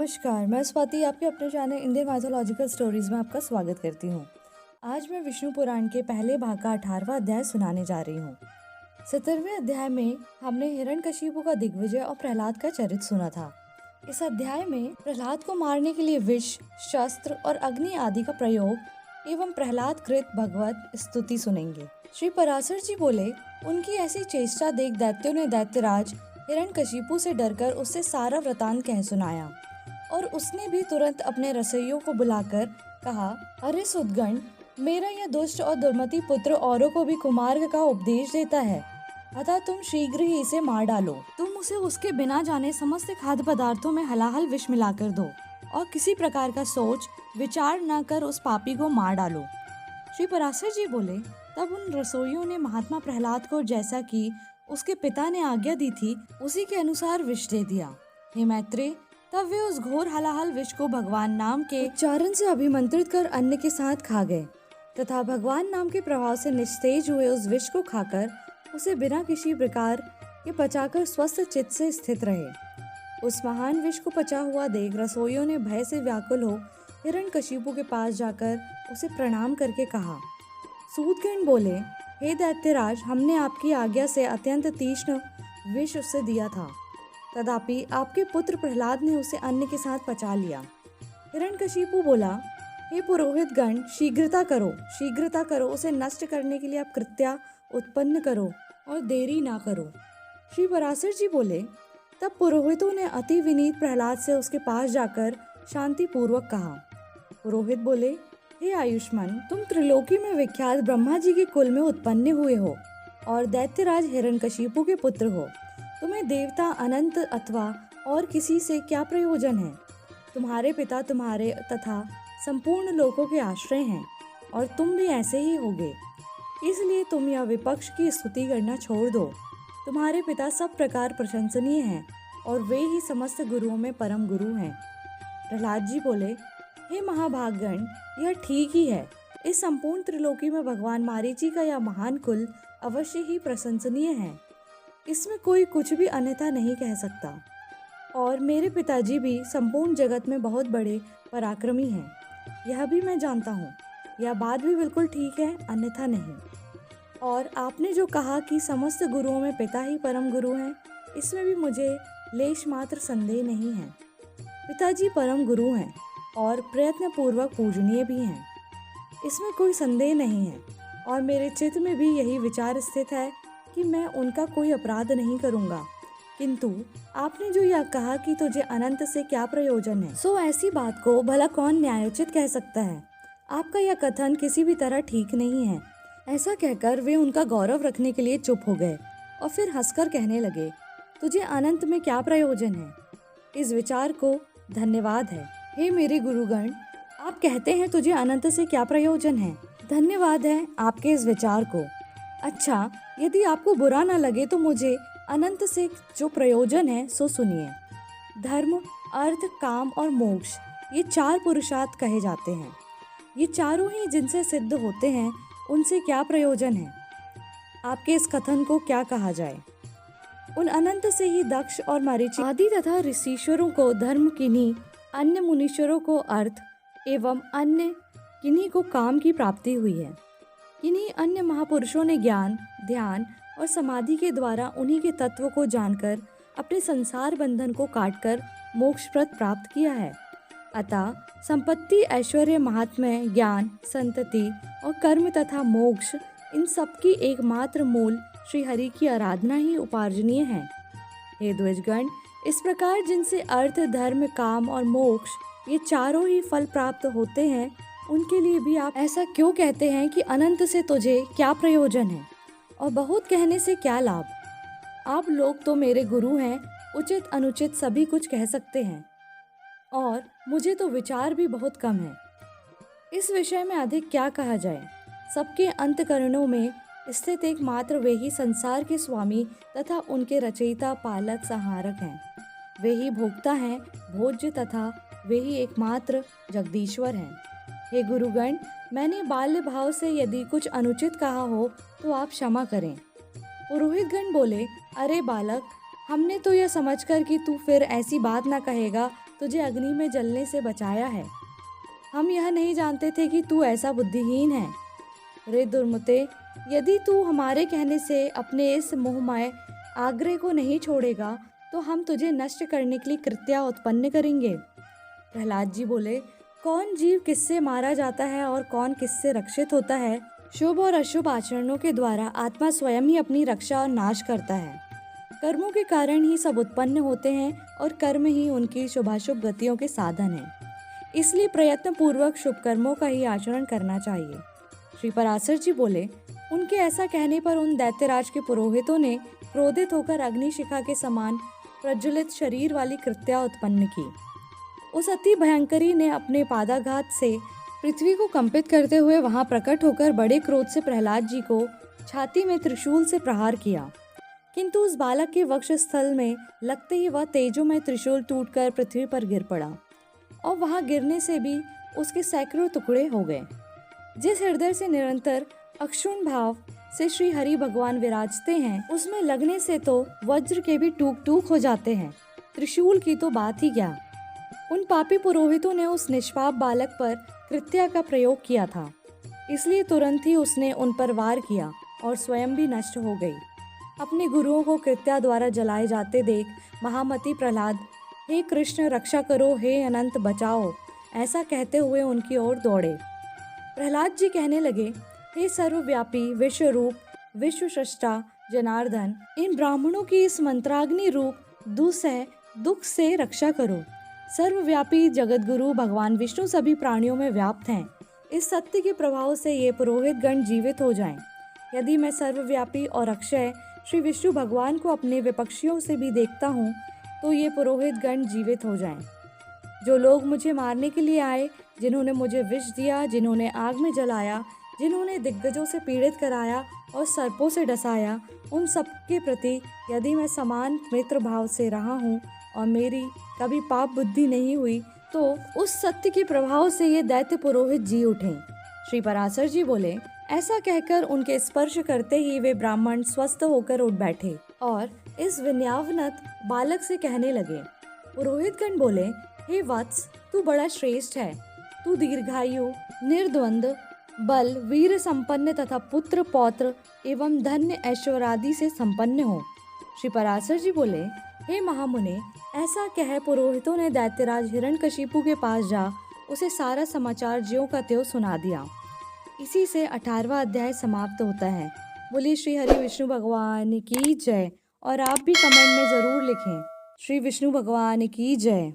नमस्कार, मैं स्वाति आपके अपने चैनल इंडियन माइथोलॉजिकल स्टोरीज में आपका स्वागत करती हूँ। आज मैं विष्णु पुराण के पहले भाग का 18वां अध्याय सुनाने जा रही हूँ। 17वें अध्याय में हमने हिरण्यकशिपु का दिग्विजय और प्रहलाद का चरित्र सुना था। इस अध्याय में प्रहलाद को मारने के लिए विष, शस्त्र और अग्नि आदि का प्रयोग एवं प्रहलाद कृत भगवत स्तुति सुनेंगे। श्री पराशर जी बोले, उनकी ऐसी चेष्टा देख दैत्यों ने दैत्यराज हिरण्यकशिपु से डरकर उससे सारा वृतांत कह सुनाया और उसने भी तुरंत अपने रसोइयों को बुलाकर कहा, अरे सुदगण, मेरा यह दुष्ट और दुर्मति पुत्र औरों को भी कुमार्ग का उपदेश देता है, अतः तुम शीघ्र ही इसे मार डालो। तुम उसे उसके बिना जाने समस्त खाद्य पदार्थों में हलाहल विष मिलाकर दो और किसी प्रकार का सोच विचार न कर उस पापी को मार डालो। श्री पराशर जी बोले, तब उन रसोइयों ने महात्मा प्रहलाद को जैसा कि उसके पिता ने आज्ञा दी थी उसी के अनुसार विष दे दिया। हे मैत्रेय, तब वे उस घोर हलाहल विष को भगवान नाम के उच्चारण से अभिमंत्रित कर अन्न के साथ खा गए तथा भगवान नाम के प्रभाव से निस्तेज हुए उस विष को खाकर उसे बिना किसी प्रकार के पचाकर स्वस्थ चित्त से स्थित रहे। उस महान विष को पचा हुआ देख रसोइयों ने भय से व्याकुल हो हिरण्यकशिपु के पास जाकर उसे प्रणाम करके कहा। सूतगण बोले, हे दैत्यराज, हमने आपकी आज्ञा से अत्यंत तीक्ष्ण विष उससे दिया था, तथापि आपके पुत्र प्रहलाद ने उसे अन्न के साथ पचा लिया। हिरण्यकशिपु बोला, हे पुरोहित गण, शीघ्रता करो, उसे नष्ट करने के लिए आप कृत्या उत्पन्न करो और देरी ना करो। श्री पराशर जी बोले, तब पुरोहितों ने अति विनीत प्रहलाद से उसके पास जाकर शांति पूर्वक कहा। पुरोहित बोले, हे आयुष्मान, तुम त्रिलोकी में विख्यात ब्रह्मा जी के कुल में उत्पन्न हुए हो और दैत्यराज हिरण्यकशिपु के पुत्र हो। तुम्हें देवता अनंत अथवा और किसी से क्या प्रयोजन है? तुम्हारे पिता तुम्हारे तथा संपूर्ण लोकों के आश्रय हैं और तुम भी ऐसे ही होगे। इसलिए तुम यह विपक्ष की स्तुति करना छोड़ दो। तुम्हारे पिता सब प्रकार प्रशंसनीय हैं और वे ही समस्त गुरुओं में परम गुरु हैं। प्रहलाद जी बोले, हे महाभागगण, यह ठीक ही है। इस संपूर्ण त्रिलोकी में भगवान मारीची का यह महान कुल अवश्य ही प्रशंसनीय है, इसमें कोई कुछ भी अन्यथा नहीं कह सकता। और मेरे पिताजी भी संपूर्ण जगत में बहुत बड़े पराक्रमी हैं, यह भी मैं जानता हूँ। यह बात भी बिल्कुल ठीक है, अन्यथा नहीं। और आपने जो कहा कि समस्त गुरुओं में पिता ही परम गुरु हैं, इसमें भी मुझे लेश मात्र संदेह नहीं है। पिताजी परम गुरु हैं और प्रयत्न पूर्वक पूजनीय भी हैं, इसमें कोई संदेह नहीं है। और मेरे चित्त में भी यही विचार स्थित है कि मैं उनका कोई अपराध नहीं करूँगा। किंतु आपने जो यह कहा कि तुझे अनंत से क्या प्रयोजन है, सो ऐसी बात को भला कौन न्यायोचित कह सकता है? आपका यह कथन किसी भी तरह ठीक नहीं है। ऐसा कहकर वे उनका गौरव रखने के लिए चुप हो गए और फिर हंसकर कहने लगे, तुझे अनंत में क्या प्रयोजन है? इस विचार को धन्यवाद है। हे मेरे गुरुगण, आप कहते हैं तुझे अनंत से क्या प्रयोजन है। धन्यवाद है आपके इस विचार को। अच्छा, यदि आपको बुरा न लगे तो मुझे अनंत से जो प्रयोजन है सो सुनिए। धर्म, अर्थ, काम और मोक्ष, ये चार पुरुषार्थ कहे जाते हैं। ये चारों ही जिनसे सिद्ध होते हैं, उनसे क्या प्रयोजन है? आपके इस कथन को क्या कहा जाए? उन अनंत से ही दक्ष और मरीचि आदि तथा ऋषिश्वरों को धर्म, किन्हीं अन्य मुनीश्वरों को अर्थ एवं अन्य किन्हीं को काम की प्राप्ति हुई है। किन्हीं अन्य महापुरुषों ने ज्ञान, ध्यान और समाधि के द्वारा उन्हीं के तत्व को जानकर अपने संसार बंधन को काटकर मोक्षप्रद प्राप्त किया है। अतः संपत्ति, ऐश्वर्य, महात्म्य, ज्ञान, संतति और कर्म तथा मोक्ष, इन सबकी एकमात्र मूल श्री हरि की आराधना ही उपार्जनीय है। हे द्विजगण, इस प्रकार जिनसे अर्थ, धर्म, काम और मोक्ष, ये चारों ही फल प्राप्त होते हैं, उनके लिए भी आप ऐसा क्यों कहते हैं कि अनंत से तुझे क्या प्रयोजन है और बहुत कहने से क्या लाभ? आप लोग तो मेरे गुरु हैं, उचित अनुचित सभी कुछ कह सकते हैं और मुझे तो विचार भी बहुत कम है। इस विषय में अधिक क्या कहा जाए? सबके अंतःकरणों में स्थित एकमात्र वे ही संसार के स्वामी तथा उनके रचयिता, पालक, संहारक हैं। वे ही भोक्ता हैं, भोज्य तथा वे ही एकमात्र जगदीश्वर हैं। हे गुरुगण, मैंने बाल्य भाव से यदि कुछ अनुचित कहा हो तो आप क्षमा करें। पुरोहितगण बोले, अरे बालक, हमने तो यह समझकर कि तू फिर ऐसी बात ना कहेगा तुझे अग्नि में जलने से बचाया है। हम यह नहीं जानते थे कि तू ऐसा बुद्धिहीन है। रे दुर्मते, यदि तू हमारे कहने से अपने इस मोहमय आग्रह को नहीं छोड़ेगा तो हम तुझे नष्ट करने के लिए कृत्या उत्पन्न करेंगे। प्रहलाद जी बोले, कौन जीव किससे मारा जाता है और कौन किससे रक्षित होता है? शुभ और अशुभ आचरणों के द्वारा आत्मा स्वयं ही अपनी रक्षा और नाश करता है। कर्मों के कारण ही सब उत्पन्न होते हैं और कर्म ही उनकी शुभाशुभ गतियों के साधन हैं। इसलिए प्रयत्न पूर्वक शुभ कर्मों का ही आचरण करना चाहिए। श्री पराशर जी बोले, उनके ऐसा कहने पर उन दैत्यराज के पुरोहितों ने क्रोधित होकर अग्निशिखा के समान प्रज्वलित शरीर वाली कृत्या उत्पन्न की। उस अति भयंकरी ने अपने पादाघात से पृथ्वी को कंपित करते हुए वहां प्रकट होकर बड़े क्रोध से प्रहलाद जी को छाती में त्रिशूल से प्रहार किया, किंतु उस बालक के वक्ष स्थल में लगते ही वह तेजोमय त्रिशूल टूटकर पृथ्वी पर गिर पड़ा और वहां गिरने से भी उसके सैकड़ों टुकड़े हो गए। जिस हृदय से निरंतर अक्षुण भाव से श्री हरि भगवान विराजते हैं, उसमें लगने से तो वज्र के भी टूक टूक हो जाते हैं, त्रिशूल की तो बात ही क्या। उन पापी पुरोहितों ने उस निष्पाप बालक पर कृत्या का प्रयोग किया था, इसलिए तुरंत ही उसने उन पर वार किया और स्वयं भी नष्ट हो गई। अपने गुरुओं को कृत्या द्वारा जलाए जाते देख महामती प्रहलाद, हे कृष्ण रक्षा करो, हे अनंत बचाओ, ऐसा कहते हुए उनकी ओर दौड़े। प्रहलाद जी कहने लगे, हे सर्वव्यापी विश्वरूप विश्वसृष्टा जनार्दन, इन ब्राह्मणों की इस मंत्राग्नि रूप दुस्सह दुख से रक्षा करो। सर्वव्यापी जगतगुरु भगवान विष्णु सभी प्राणियों में व्याप्त हैं। इस सत्य के प्रभाव से ये पुरोहित गण जीवित हो जाएं। यदि मैं सर्वव्यापी और अक्षय श्री विष्णु भगवान को अपने विपक्षियों से भी देखता हूँ तो ये पुरोहित गण जीवित हो जाएं। जो लोग मुझे मारने के लिए आए, जिन्होंने मुझे विष दिया, जिन्होंने आग में जलाया, जिन्होंने दिग्गजों से पीड़ित कराया और सर्पों से डसाया, उन सबके प्रति यदि मैं समान मित्र भाव से रहा हूँ और मेरी कभी पाप बुद्धि नहीं हुई तो उस सत्य के प्रभाव से ये दैत्य पुरोहित जी उठे। श्री पराशर जी बोले, ऐसा कहकर उनके स्पर्श करते ही वे ब्राह्मण स्वस्थ होकर उठ बैठे और इस विनयावनत बालक से कहने लगे। पुरोहितगण बोले, हे वत्स, तू बड़ा श्रेष्ठ है। तू दीर्घायु, निर्द्वंद, बल, वीर संपन्न तथा पुत्र पौत्र एवं धन्य ऐश्वर्यादि से संपन्न हो। श्री पराशर जी बोले, हे महामुने, ऐसा कह पुरोहितों ने दैत्यराज हिरण्यकशिपु के पास जा उसे सारा समाचार ज्यों का त्यों सुना दिया। इसी से 18वां अध्याय समाप्त होता है। बोलिए श्री हरि विष्णु भगवान की जय। और आप भी कमेंट में ज़रूर लिखें, श्री विष्णु भगवान की जय।